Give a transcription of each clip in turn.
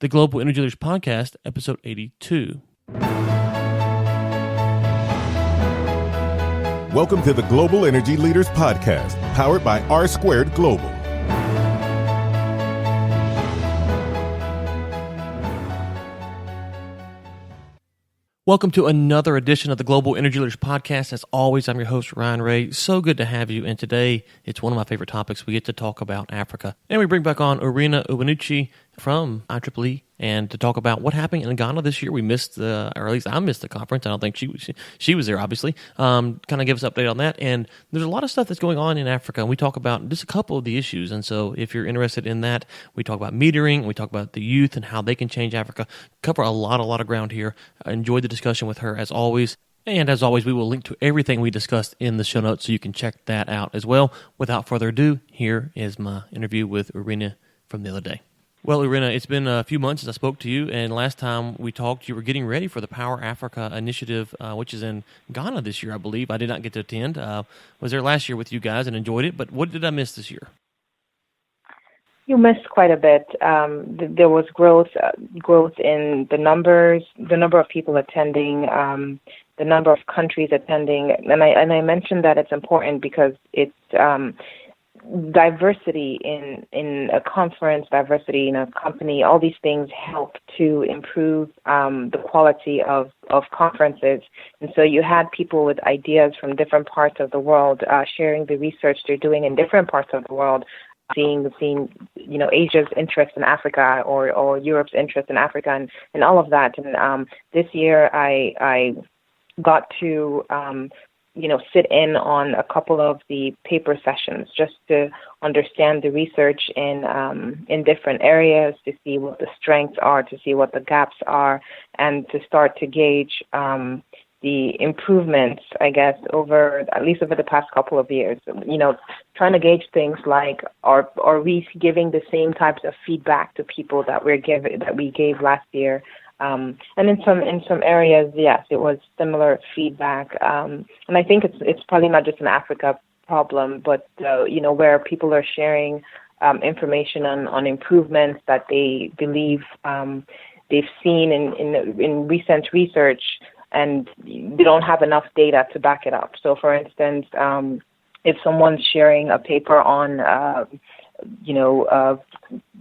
the Global Energy Leaders Podcast, episode 82. Welcome to the Global Energy Leaders Podcast, powered by R Squared Global. Welcome to another edition of the Global Energy Leaders Podcast. As always, I'm your host, Ryan Ray. So good to have you. And today, it's one of my favorite topics. We get to talk about Africa. And we bring back on Urenna Onyewuchi from IEEE, and to talk about what happened in Ghana this year. We missed or at least I missed the conference. I don't think she was there, obviously. Kind of give us an update on that. And there's a lot of stuff that's going on in Africa, and we talk about just a couple of the issues. And so if you're interested in that, we talk about metering, we talk about the youth and how they can change Africa. Cover a lot of ground here. I enjoyed the discussion with her as always. And as always, we will link to everything we discussed in the show notes so you can check that out as well. Without further ado, here is my interview with Ureena from the other day. Well, Ureena, it's been a few months since I spoke to you, and last time we talked, you were getting ready for the Power Africa initiative, which is in Ghana this year, I believe. I did not get to attend. Was there last year with you guys and enjoyed it, but what did I miss this year? You missed quite a bit. There was growth in the number of people attending, the number of countries attending, and I mentioned that it's important because it's diversity in a conference, diversity in a company. All these things help to improve the quality of conferences. And so you had people with ideas from different parts of the world sharing the research they're doing in different parts of the world. Seeing Asia's interest in Africa or Europe's interest in Africa and all of that. And this year I got to sit in on a couple of the paper sessions just to understand the research in different areas, to see what the strengths are, to see what the gaps are, and to start to gauge the improvements, I guess, at least over the past couple of years. Trying to gauge things like are we giving the same types of feedback to people that we gave last year. And in some areas, yes, it was similar feedback. And I think it's probably not just an Africa problem, but where people are sharing information on improvements that they believe they've seen in recent research, and they don't have enough data to back it up. So, for instance, if someone's sharing a paper on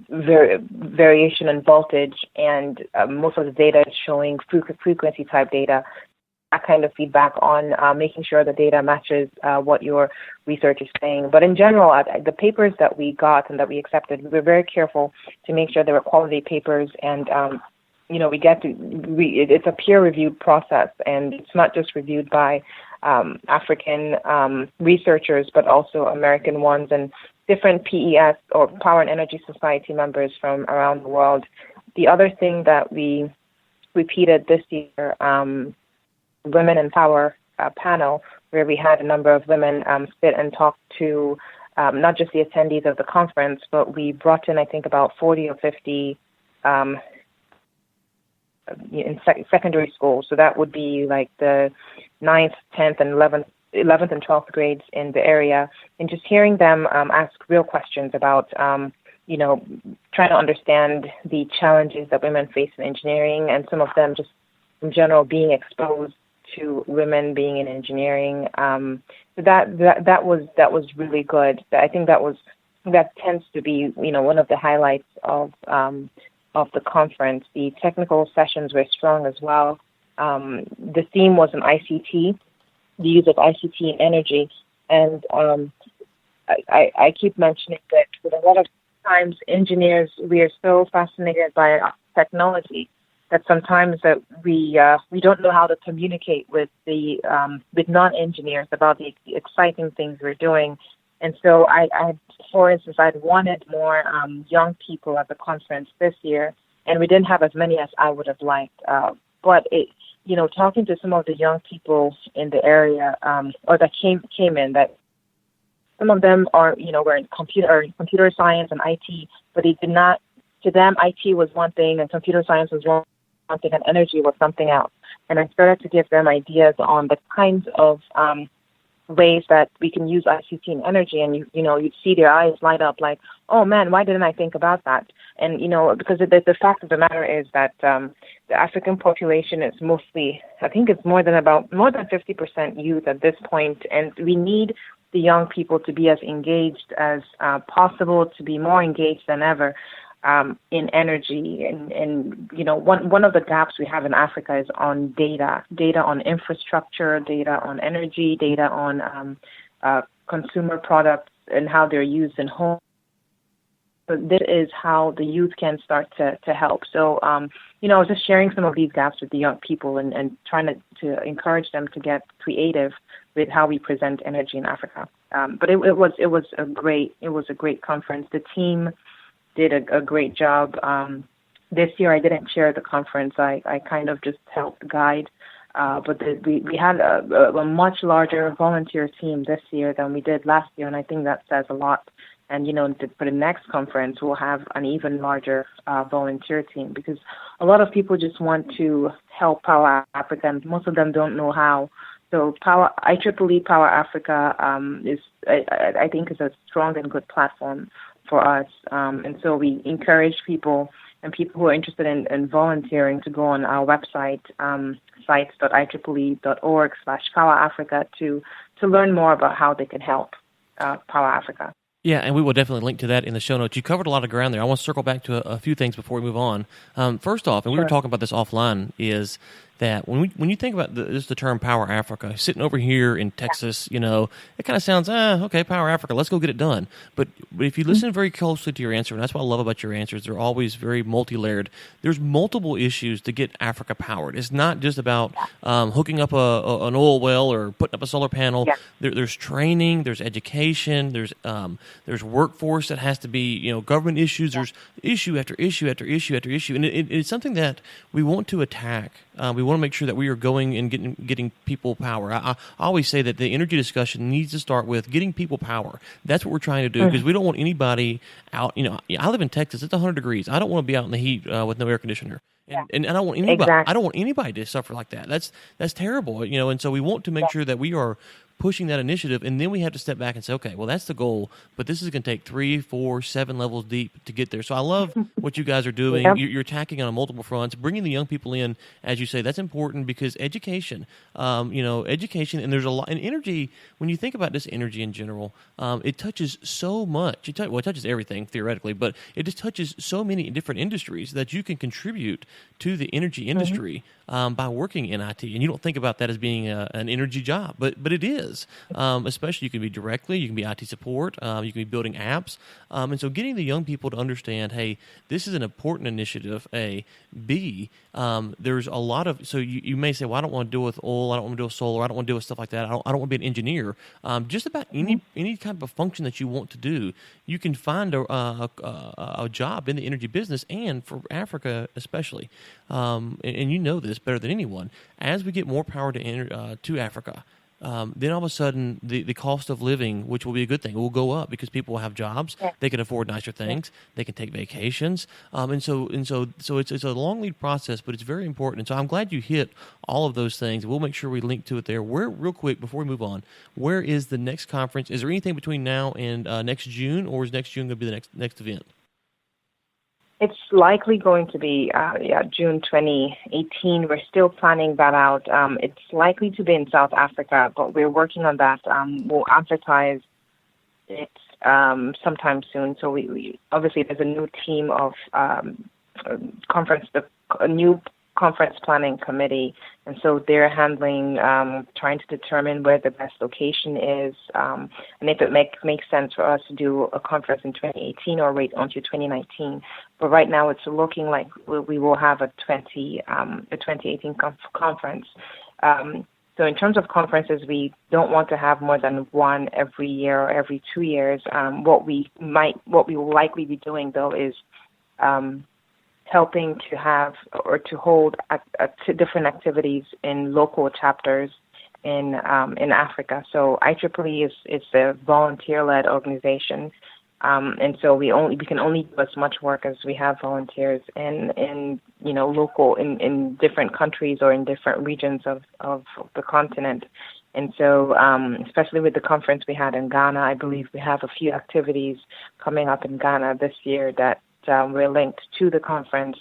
variation in voltage, and most of the data is showing frequency type data, that kind of feedback on making sure the data matches what your research is saying. But in general, the papers that we got and that we accepted, we were very careful to make sure they were quality papers, and it's a peer-reviewed process, and it's not just reviewed by African researchers, but also American ones and different PES or Power and Energy Society members from around the world. The other thing that we repeated this year, Women in Power panel, where we had a number of women sit and talk to not just the attendees of the conference, but we brought in, I think, about 40 or 50 in secondary school. So that would be like the 9th, 10th, and 11th and 12th grades in the area, and just hearing them ask real questions about, trying to understand the challenges that women face in engineering, and some of them just in general being exposed to women being in engineering. So that was really good. I think that tends to be, one of the highlights of the conference. The technical sessions were strong as well. The theme was an ICT, the use of ICT in energy. And I keep mentioning that with a lot of times engineers, we are so fascinated by technology that sometimes that we don't know how to communicate with with non-engineers about the exciting things we're doing. And so for instance, I'd wanted more young people at the conference this year, and we didn't have as many as I would have liked. But talking to some of the young people in the area, or that came in, that some of them were in computer science and IT, but they did not. To them, IT was one thing, and computer science was one thing, and energy was something else. And I started to give them ideas on the kinds of ways that we can use ICT and energy, and you'd see their eyes light up like, oh man, why didn't I think about that? And because the fact of the matter is that the African population is mostly, I think it's more than 50% youth at this point, and we need the young people to be as engaged as possible, to be more engaged than ever in energy. And one of the gaps we have in Africa is on data on infrastructure, data on energy, data on consumer products and how they're used in homes. So this is how the youth can start to help. So, I was just sharing some of these gaps with the young people and trying to encourage them to get creative with how we present energy in Africa. But it was a great conference. The team did a great job. This year I didn't chair the conference. I kind of just helped guide. But we had a much larger volunteer team this year than we did last year, and I think that says a lot. And, for the next conference, we'll have an even larger volunteer team, because a lot of people just want to help Power Africa, and most of them don't know how. So IEEE Power Africa I think is a strong and good platform for us. And so we encourage people and people who are interested in volunteering to go on our website, sites.ieee.org/Power Africa to learn more about how they can help Power Africa. Yeah, and we will definitely link to that in the show notes. You covered a lot of ground there. I want to circle back to a few things before we move on. First off, and we were talking about this offline, is that when you think about the term Power Africa, sitting over here in Texas, it kind of sounds, okay, Power Africa, let's go get it done. But if you listen very closely to your answer, and that's what I love about your answers, they're always very multi-layered. There's multiple issues to get Africa powered. It's not just about hooking up an oil well or putting up a solar panel. Yeah. There's training, there's education, there's workforce that has to be, government issues. There's issue after issue after issue after issue, and it's something that we want to attack. We want to make sure that we are going and getting people power. I always say that the energy discussion needs to start with getting people power. That's what we're trying to do, because we don't want anybody out. I live in Texas. It's 100 degrees. I don't want to be out in the heat with no air conditioner. And I don't want anybody. Exactly. I don't want anybody to suffer like that. That's terrible. And so we want to make sure that we are pushing that initiative, and then we have to step back and say, okay, well, that's the goal, but this is going to take 3, 4, 7 levels deep to get there. So I love what you guys are doing. Yep. You're attacking on multiple fronts, bringing the young people in, as you say. That's important, because education, education, and there's a lot in energy. When you think about this energy in general, it touches so much. It touches everything theoretically, but it just touches so many different industries that you can contribute to the energy industry by working in IT. And you don't think about that as being an energy job, but it is. Especially, you can be directly, you can be IT support, you can be building apps. And so getting the young people to understand, hey, this is an important initiative, A. B, there's a lot of, so you may say, well, I don't want to deal with oil, I don't want to deal with solar, I don't want to deal with stuff like that, I don't want to be an engineer. Just about any kind of a function that you want to do, you can find a job in the energy business, and for Africa especially. And you know this better than anyone. As we get more power to Africa, then all of a sudden the cost of living, which will be a good thing, will go up, because people will have jobs. Yeah. They can afford nicer things. Yeah. They can take vacations. And so it's a long lead process, but it's very important. And so I'm glad you hit all of those things. We'll make sure we link to it there. Real quick before we move on, where is the next conference? Is there anything between now and next June, or is next June going to be the next event? It's likely going to be June 2018. We're still planning that out. It's likely to be in South Africa, but we're working on that. We'll advertise it sometime soon. So we obviously, there's a new team of a new conference planning committee, and so they're handling trying to determine where the best location is, and if it makes sense for us to do a conference in 2018 or wait until 2019. But right now, it's looking like we will have a 2018 conference. So in terms of conferences, we don't want to have more than one every year or every 2 years. What we will likely be doing, though, is helping to have or to hold different activities in local chapters in Africa. So IEEE is a volunteer-led organization, and so we can only do as much work as we have volunteers in local in different countries or in different regions of the continent. And so, especially with the conference we had in Ghana, I believe we have a few activities coming up in Ghana this year that we're linked to the conference.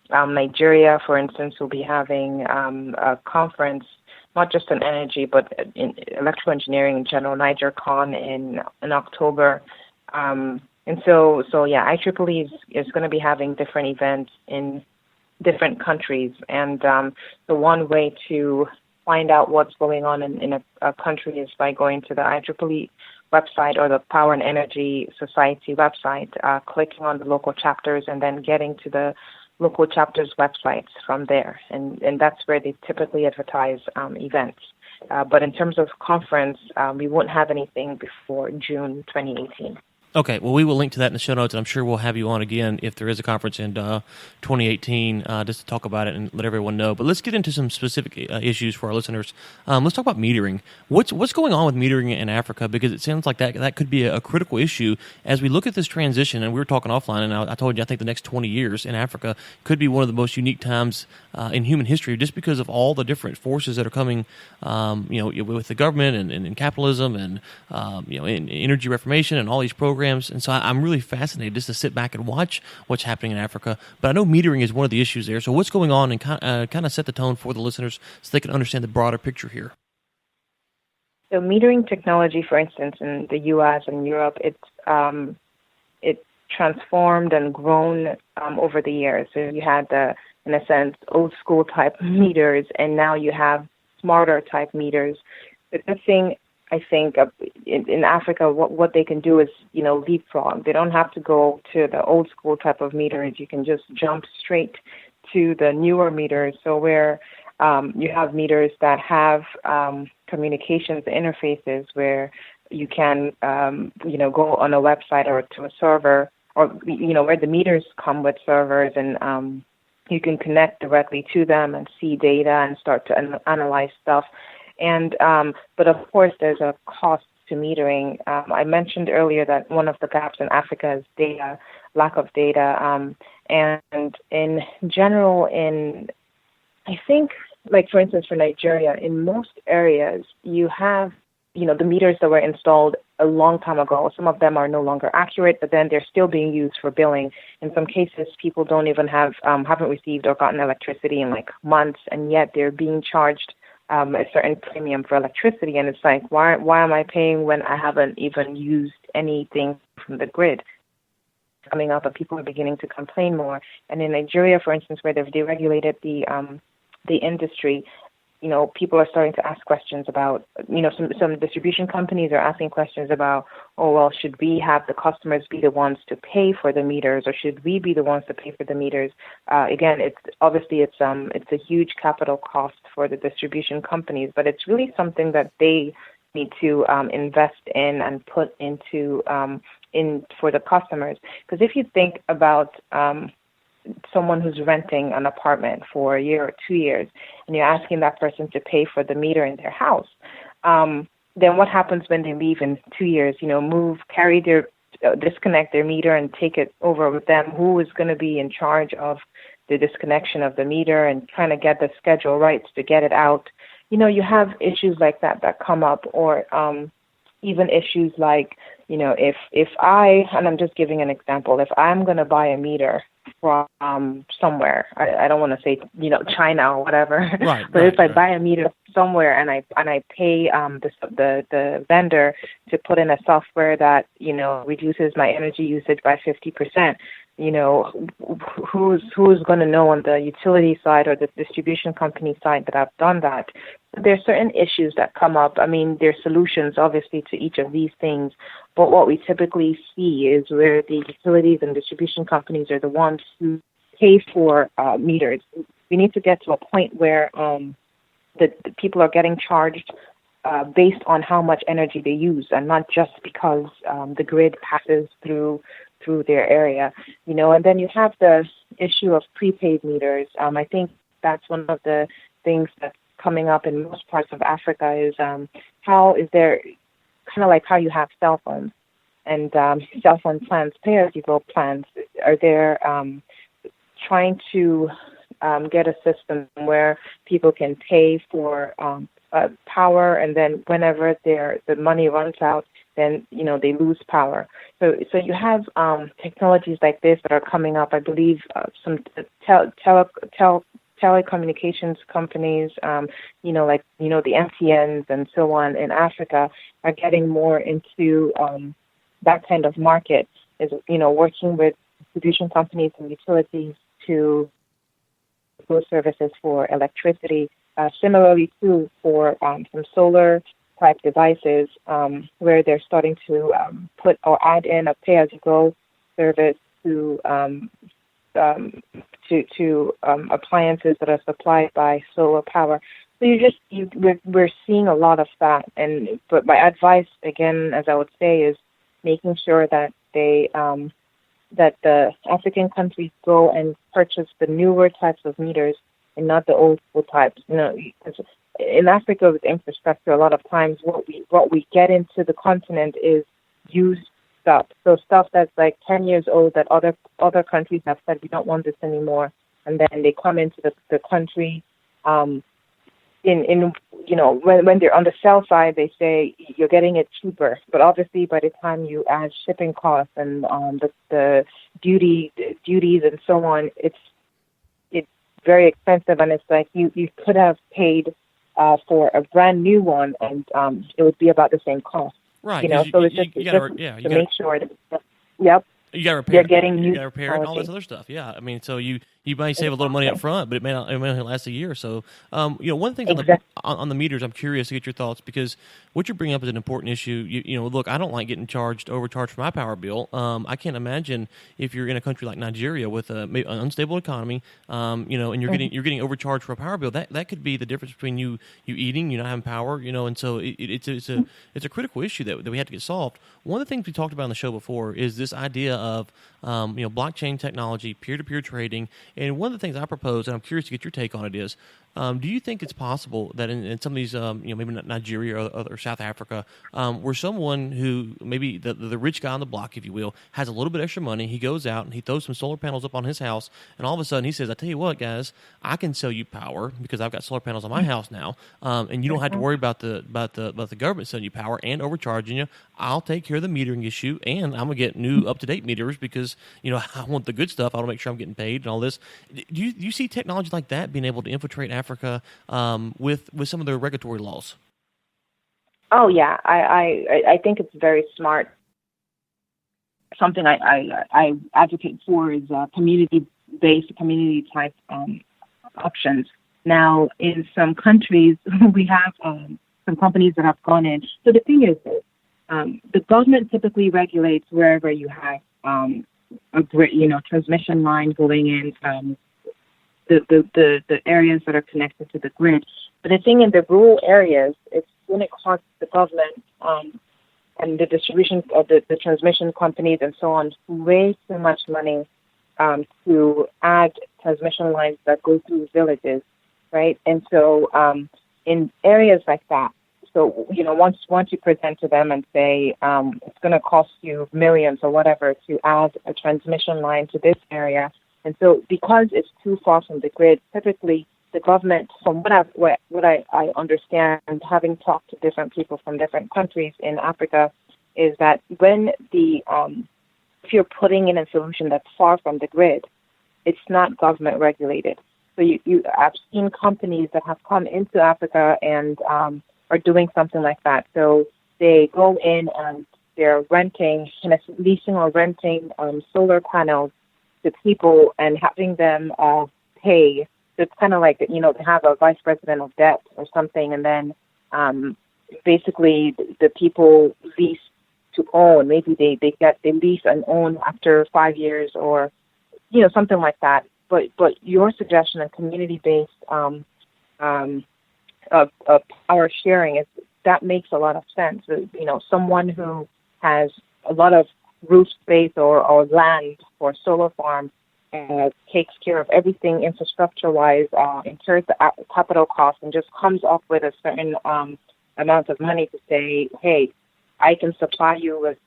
Nigeria, for instance, will be having a conference, not just on energy, but in electrical engineering in general, NigerCon in October. And so IEEE is going to be having different events in different countries. And the one way to find out what's going on in a country is by going to the IEEE website or the Power and Energy Society website, clicking on the local chapters, and then getting to the local chapters' websites from there. And that's where they typically advertise events. But in terms of conference, we won't have anything before June 2018. Okay, well, we will link to that in the show notes, and I'm sure we'll have you on again if there is a conference in 2018 just to talk about it and let everyone know. But let's get into some specific issues for our listeners. Let's talk about metering. What's going on with metering in Africa? Because it sounds like that could be a critical issue as we look at this transition. And we were talking offline, and I told you I think the next 20 years in Africa could be one of the most unique times in human history, just because of all the different forces that are coming, with the government and capitalism and in energy reformation and all these programs. And so I'm really fascinated just to sit back and watch what's happening in Africa. But I know metering is one of the issues there. So what's going on, and kind of set the tone for the listeners so they can understand the broader picture here. So metering technology, for instance, in the U.S. and Europe, it's transformed and grown over the years. So you had in a sense, old school type meters, and now you have smarter type meters. The good thing, I think, in Africa, what they can do is, leapfrog. They don't have to go to the old school type of meters. You can just jump straight to the newer meters. So where you have meters that have communications interfaces where you can, go on a website or to a server, or, where the meters come with servers, and you can connect directly to them and see data and start to analyze stuff. And but of course, there's a cost to metering. I mentioned earlier that one of the gaps in Africa is data, lack of data. And in general, I think, like for instance, for Nigeria, in most areas, you have, the meters that were installed a long time ago. Some of them are no longer accurate, but then they're still being used for billing. In some cases, people don't even haven't received or gotten electricity in like months, and yet they're being charged a certain premium for electricity, and it's like, why am I paying when I haven't even used anything from the grid? Coming up, and people are beginning to complain more. And in Nigeria, for instance, where they've deregulated the industry, people are starting to ask questions about, some distribution companies are asking questions about, should we have the customers be the ones to pay for the meters, or should we be the ones to pay for the meters? Again, it's a huge capital cost for the distribution companies, but it's really something that they need to invest in and put into in for the customers. Because if you think about someone who's renting an apartment for a year or 2 years, and you're asking that person to pay for the meter in their house, then what happens when they leave in 2 years? Disconnect their meter and take it over with them. Who is going to be in charge of the disconnection of the meter and trying to get the schedule rights to get it out? You have issues like that come up, or even issues like, if and I'm just giving an example, if I'm going to buy a meter from somewhere, I don't want to say, China or whatever, right, but right, if I buy a meter somewhere and I pay the vendor to put in a software that, reduces my energy usage by 50%, who's going to know on the utility side or the distribution company side that I've done that? There are certain issues that come up. I mean, there are solutions, obviously, to each of these things, but what we typically see is where the utilities and distribution companies are the ones who pay for meters. We need to get to a point where the people are getting charged based on how much energy they use, and not just because the grid passes through their area, and then you have the issue of prepaid meters. I think that's one of the things that's coming up in most parts of Africa is how is there kind of like how you have cell phones and cell phone plans, pay-as-you-go plans. Are there trying to get a system where people can pay for power, and then whenever the money runs out, then they lose power. So you have technologies like this that are coming up. I believe some telecommunications companies, like the MTNs and so on in Africa are getting more into that kind of market. Is working with distribution companies and utilities to those services for electricity. Similarly, too, for some solar type devices, where they're starting to put or add in a pay-as-you-go service to appliances that are supplied by solar power. So we're seeing a lot of that. But my advice, again, as I would say, is making sure that that the African countries go and purchase the newer types of meters and not the old school types. Because in Africa with infrastructure, a lot of times what we get into the continent is used stuff. So stuff that's like 10 years old that other countries have said we don't want this anymore, and then they come into the country. When they're on the sell side, they say you're getting it cheaper, but obviously by the time you add shipping costs and the duties and so on, it's very expensive, and it's like you could have paid for a brand new one, and it would be about the same cost. Right. So it's just to make sure that yep. You got to repair. They're getting new. You got to repair it and all this other stuff. Yeah, I mean, so you might save a little money up front, but it may only last a year or so. One thing on the meters, I'm curious to get your thoughts, because what you're bringing up is an important issue. Look, I don't like getting overcharged for my power bill. I can't imagine if you're in a country like Nigeria with an unstable economy, and you're getting overcharged for a power bill. That could be the difference between you eating, you not having power, and so it's a critical issue that we have to get solved. One of the things we talked about on the show before is this idea of blockchain technology, peer-to-peer trading. And one of the things I propose, and I'm curious to get your take on it, is do you think it's possible that in some of these, maybe not Nigeria or South Africa, where someone who maybe the rich guy on the block, if you will, has a little bit extra money, he goes out and he throws some solar panels up on his house, and all of a sudden he says, I tell you what, guys, I can sell you power because I've got solar panels on my house now, and you don't have to worry about the government selling you power and overcharging you. I'll take care of the metering issue, and I'm going to get new up-to-date meters because, I want the good stuff. I want to make sure I'm getting paid and all this. Do you see technology like that being able to infiltrate Africa with some of their regulatory laws? Oh, yeah. I think it's very smart. Something I advocate for is community-based, community-type options. Now, in some countries, we have some companies that have gone in. So the thing is this. The government typically regulates wherever you have a grid, transmission line going in, the areas that are connected to the grid. But the thing in the rural areas, it's when it costs the government and the distribution of the transmission companies and so on way too much money to add transmission lines that go through villages, right? And so in areas like that, so, once you present to them and say it's going to cost you millions or whatever to add a transmission line to this area, and so because it's too far from the grid, typically the government, from what I understand, having talked to different people from different countries in Africa, is that when if you're putting in a solution that's far from the grid, it's not government regulated. So I've seen companies that have come into Africa and are doing something like that. So they go in and they're leasing or renting solar panels to people and having them pay. So it's kind of like, they have a vice president of debt or something, and then basically the people lease to own. Maybe they lease and own after 5 years or, something like that. But your suggestion of community-based power sharing that makes a lot of sense. Someone who has a lot of roof space or land for solar farms takes care of everything infrastructure-wise, incurs the capital costs, and just comes up with a certain amount of money to say, hey, I can supply you with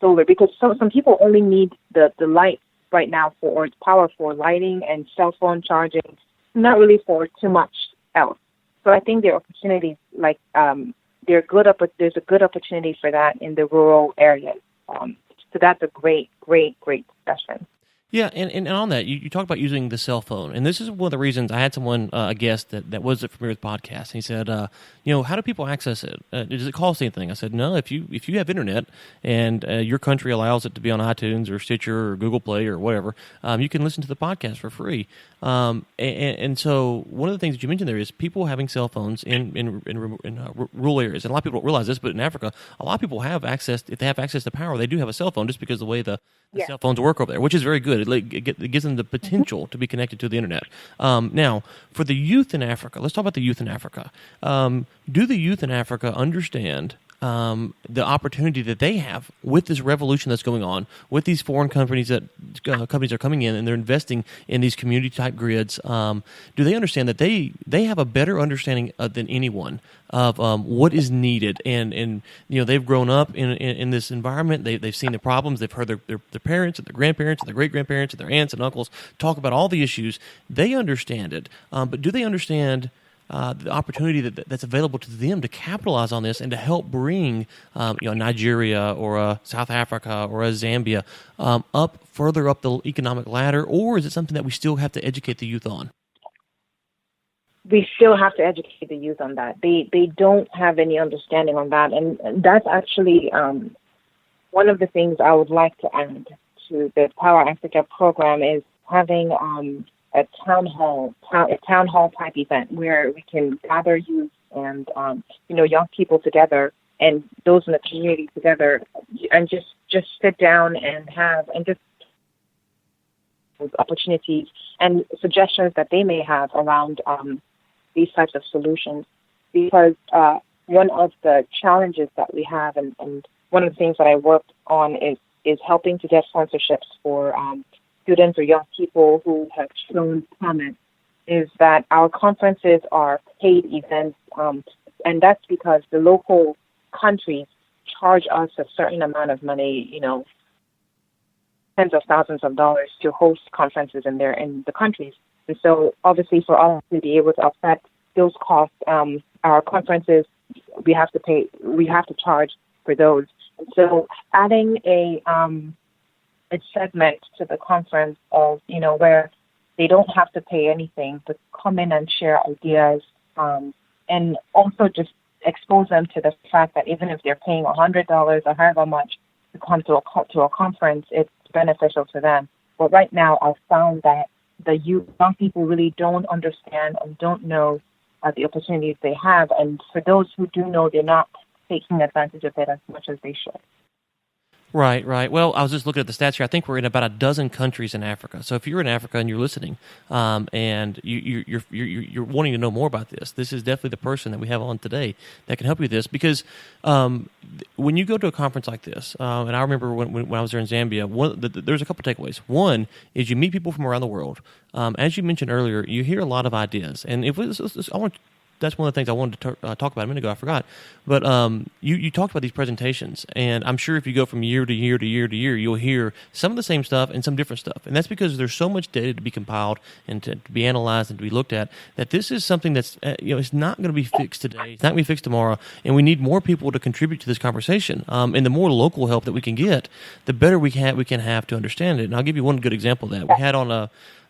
solar, because some people only need the light right now or power for lighting and cell phone charging, not really for too much else. So I think there are opportunities like there's a good opportunity for that in the rural areas. So that's a great discussion. Yeah, and on that, you talk about using the cell phone, and this is one of the reasons I had someone, a guest that was familiar with podcasts. And he said, how do people access it? Does it cost anything? I said, no. If you have internet and your country allows it to be on iTunes or Stitcher or Google Play or whatever, you can listen to the podcast for free. And so one of the things that you mentioned there is people having cell phones in rural areas, and a lot of people don't realize this, but in Africa, a lot of people have access. If they have access to power, they do have a cell phone just because of the way the cell phones work over there, which is very good. It gives them the potential to be connected to the internet. Now, for the youth in Africa, let's talk about the youth in Africa. Do the youth in Africa understand the opportunity that they have with this revolution that's going on, with these foreign companies that companies are coming in and they're investing in these community type grids? Do they understand that they have a better understanding than anyone of what is needed, and they've grown up in this environment. They've seen the problems. They've heard their parents and their grandparents and their great grandparents and their aunts and uncles talk about all the issues. They understand it, but do they understand the opportunity that's available to them to capitalize on this and to help bring Nigeria or South Africa or Zambia further up the economic ladder? Or is it something that we still have to educate the youth on? We still have to educate the youth on that. They don't have any understanding on that. And that's actually one of the things I would like to add to the Power Africa program is having a town hall type event where we can gather youth and young people together and those in the community together and just sit down and just opportunities and suggestions that they may have around these types of solutions. Because one of the challenges that we have and one of the things that I worked on is helping to get sponsorships for students or young people who have shown promise, is that our conferences are paid events, and that's because the local countries charge us a certain amount of money, tens of thousands of dollars to host conferences in the countries. And so obviously for us to be able to offset those costs, our conferences, we have to charge for those. And so adding a segment to the conference of, where they don't have to pay anything, but come in and share ideas, and also just expose them to the fact that even if they're paying $100 or however much to come to a conference, it's beneficial to them. But right now, I've found that the young people really don't understand and don't know the opportunities they have. And for those who do know, they're not taking advantage of it as much as they should. Right. Well, I was just looking at the stats here. I think we're in about a dozen countries in Africa. So if you're in Africa and you're listening, and you're wanting to know more about this is definitely the person that we have on today that can help you with this. Because when you go to a conference like this, and I remember when I was there in Zambia, there's a couple takeaways. One is you meet people from around the world. As you mentioned earlier, you hear a lot of ideas, and that's one of the things I wanted to talk about a minute ago. I forgot. But you talked about these presentations, and I'm sure if you go from year to year to year to year, you'll hear some of the same stuff and some different stuff. And that's because there's so much data to be compiled and to be analyzed and to be looked at that this is something that's, it's not going to be fixed today. It's not going to be fixed tomorrow. And we need more people to contribute to this conversation. And the more local help that we can get, the better we can have to understand it. And I'll give you one good example of that. We had on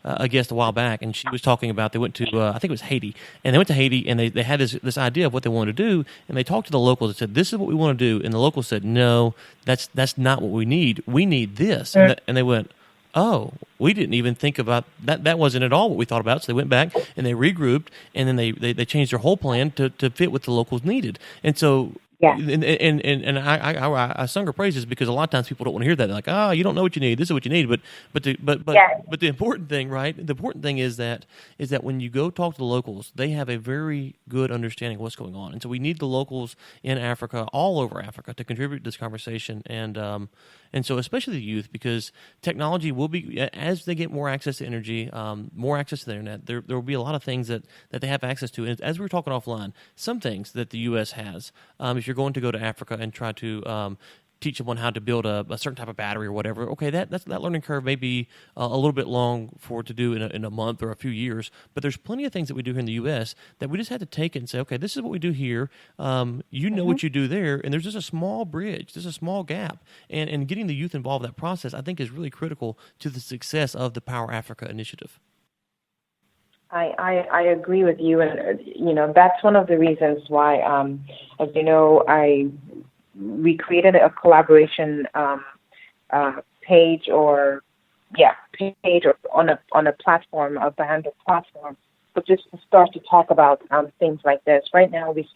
a guest a while back, and she was talking about they went to I think it was Haiti, and they went to Haiti and they had this idea of what they wanted to do, and they talked to the locals and said, "This is what we want to do," and the locals said, "No, that's not what we need. We need this," and they went, "Oh, we didn't even think about that. That wasn't at all what we thought about." So they went back and they regrouped, and then they changed their whole plan to fit what the locals needed, and so. Yeah. And I sung her praises because a lot of times people don't want to hear that. They're like, you don't know what you need. This is what you need. But the important thing, right? The important thing is that when you go talk to the locals, they have a very good understanding of what's going on. And so we need the locals in Africa, all over Africa, to contribute to this conversation. And so especially the youth, because technology will be, as they get more access to energy, more access to the internet, there will be a lot of things that they have access to. And as we were talking offline, some things that the U.S. has, if you're going to go to Africa and try to teach someone how to build a certain type of battery or whatever. Okay, that learning curve may be a little bit long for it to do in a month or a few years, but there's plenty of things that we do here in the U.S. that we just had to take it and say, okay, this is what we do here. You know what you do there, and there's just a small bridge, there's a small gap, and getting the youth involved in that process, I think, is really critical to the success of the Power Africa initiative. I agree with you, and that's one of the reasons why, as you know, we created a collaboration page or on a platform, a bandwidth platform, but just to start to talk about things like this. Right now, we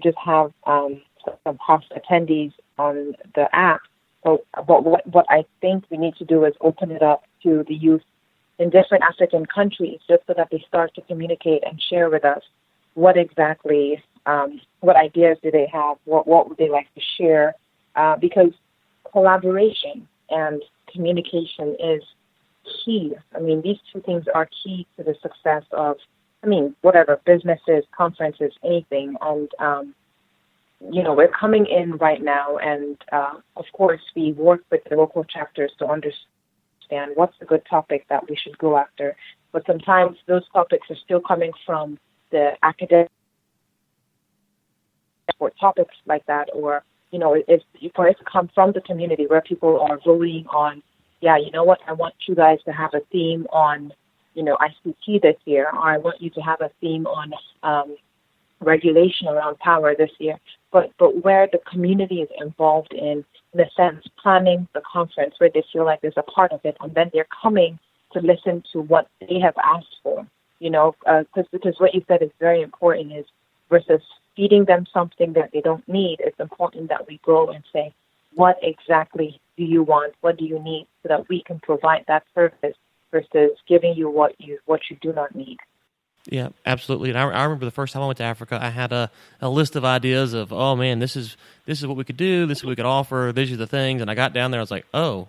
just have some past attendees on the app. So, what I think we need to do is open it up to the youth in different African countries, just so that they start to communicate and share with us what exactly, what ideas do they have, what would they like to share, because collaboration and communication is key. I mean, these two things are key to the success of, whatever, businesses, conferences, anything. And, we're coming in right now, and, of course, we work with the local chapters to understand what's a good topic that we should go after. But sometimes those topics are still coming from the academic or topics like that, or, if for it to come from the community where people are voting on, I want you guys to have a theme on, ICT this year, or I want you to have a theme on regulation around power this year. But where the community is involved in a sense, planning the conference, where they feel like there's a part of it, and then they're coming to listen to what they have asked for, because what you said is very important, is versus feeding them something that they don't need, it's important that we go and say, what exactly do you want? What do you need, so that we can provide that service versus giving you what you do not need. Yeah, absolutely. And I remember the first time I went to Africa, I had a list of ideas of, oh man, this is what we could do, this is what we could offer, these are the things. And I got down there, I was like, oh,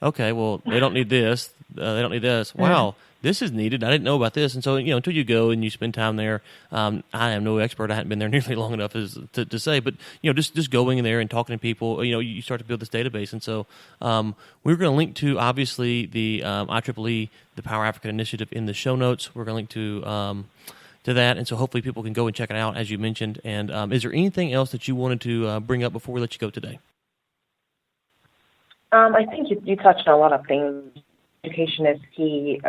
okay, well, they don't need this, they don't need this. Wow, this is needed. I didn't know about this. And so, until you go and you spend time there, I am no expert. I hadn't been there nearly long enough to say, but, just going in there and talking to people, you start to build this database. And so we're going to link to, obviously, the IEEE, the Power Africa Initiative, in the show notes. We're going to link to that. And so hopefully people can go and check it out, as you mentioned. And is there anything else that you wanted to bring up before we let you go today? I think you touched on a lot of things. Education is key.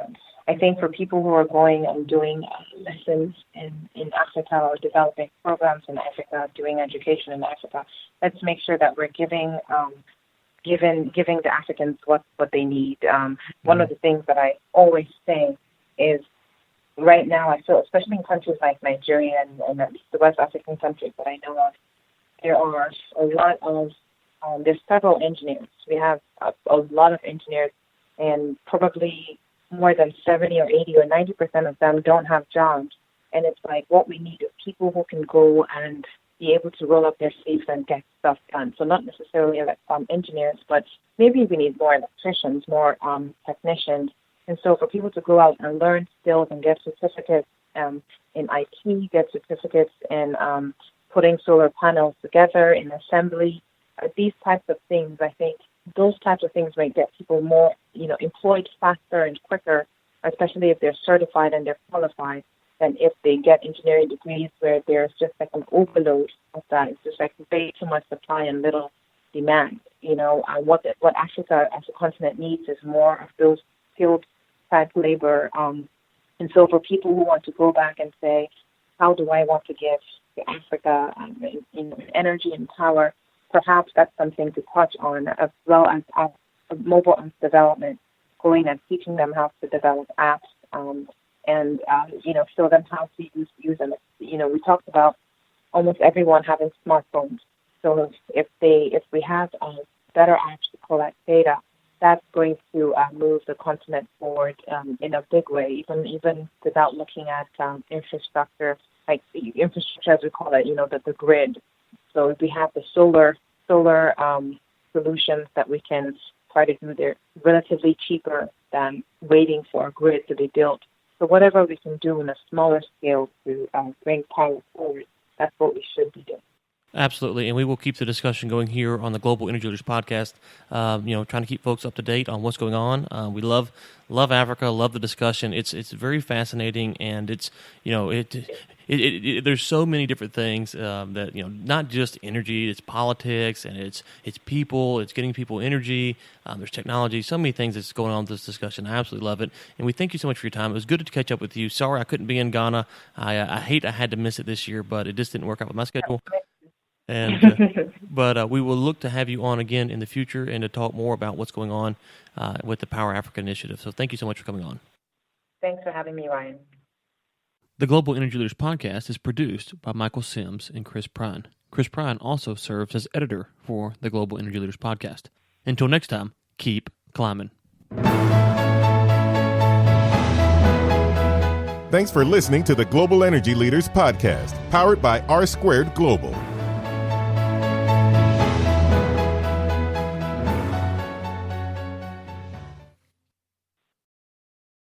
I think for people who are going and doing lessons in Africa or developing programs in Africa, doing education in Africa, let's make sure that we're giving the Africans what they need. One of the things that I always say is, right now I feel, especially in countries like Nigeria and at least the West African countries that I know of, there are a lot of there's several engineers. We have a lot of engineers, and probably more than 70 or 80 or 90% of them don't have jobs. And it's like, what we need is people who can go and be able to roll up their sleeves and get stuff done. So not necessarily engineers, but maybe we need more electricians, more technicians. And so for people to go out and learn skills and get certificates in IT, get certificates in putting solar panels together, in assembly, these types of things, I think those types of things might get people more, employed faster and quicker, especially if they're certified and they're qualified, than if they get engineering degrees where there's just like an overload of that. It's just like way too much supply and little demand. What Africa as a continent needs is more of those skilled type labor. And so for people who want to go back and say, how do I want to give to Africa energy and power, perhaps that's something to touch on, as well as mobile app development, going and teaching them how to develop apps, and show them how to use them. We talked about almost everyone having smartphones. So if we have better apps to collect data, that's going to move the continent forward in a big way, even without looking at infrastructure, like the infrastructure as we call it, the grid. So if we have the solar solutions that we can try to do, they're relatively cheaper than waiting for a grid to be built. So whatever we can do on a smaller scale to bring power forward, that's what we should be doing. Absolutely, and we will keep the discussion going here on the Global Energy Leaders Podcast. Trying to keep folks up to date on what's going on. We love Africa, love the discussion. It's very fascinating, and it's there's so many different things that not just energy, it's politics, and it's people, it's getting people energy. There's technology, so many things that's going on in this discussion. I absolutely love it, and we thank you so much for your time. It was good to catch up with you. Sorry I couldn't be in Ghana. I hate I had to miss it this year, but it just didn't work out with my schedule. But we will look to have you on again in the future and to talk more about what's going on with the Power Africa initiative. So thank you so much for coming on. Thanks for having me, Ryan. The Global Energy Leaders Podcast is produced by Michael Sims and Chris Prine. Chris Prine also serves as editor for the Global Energy Leaders Podcast. Until next time, keep climbing. Thanks for listening to the Global Energy Leaders Podcast, powered by R Squared Global.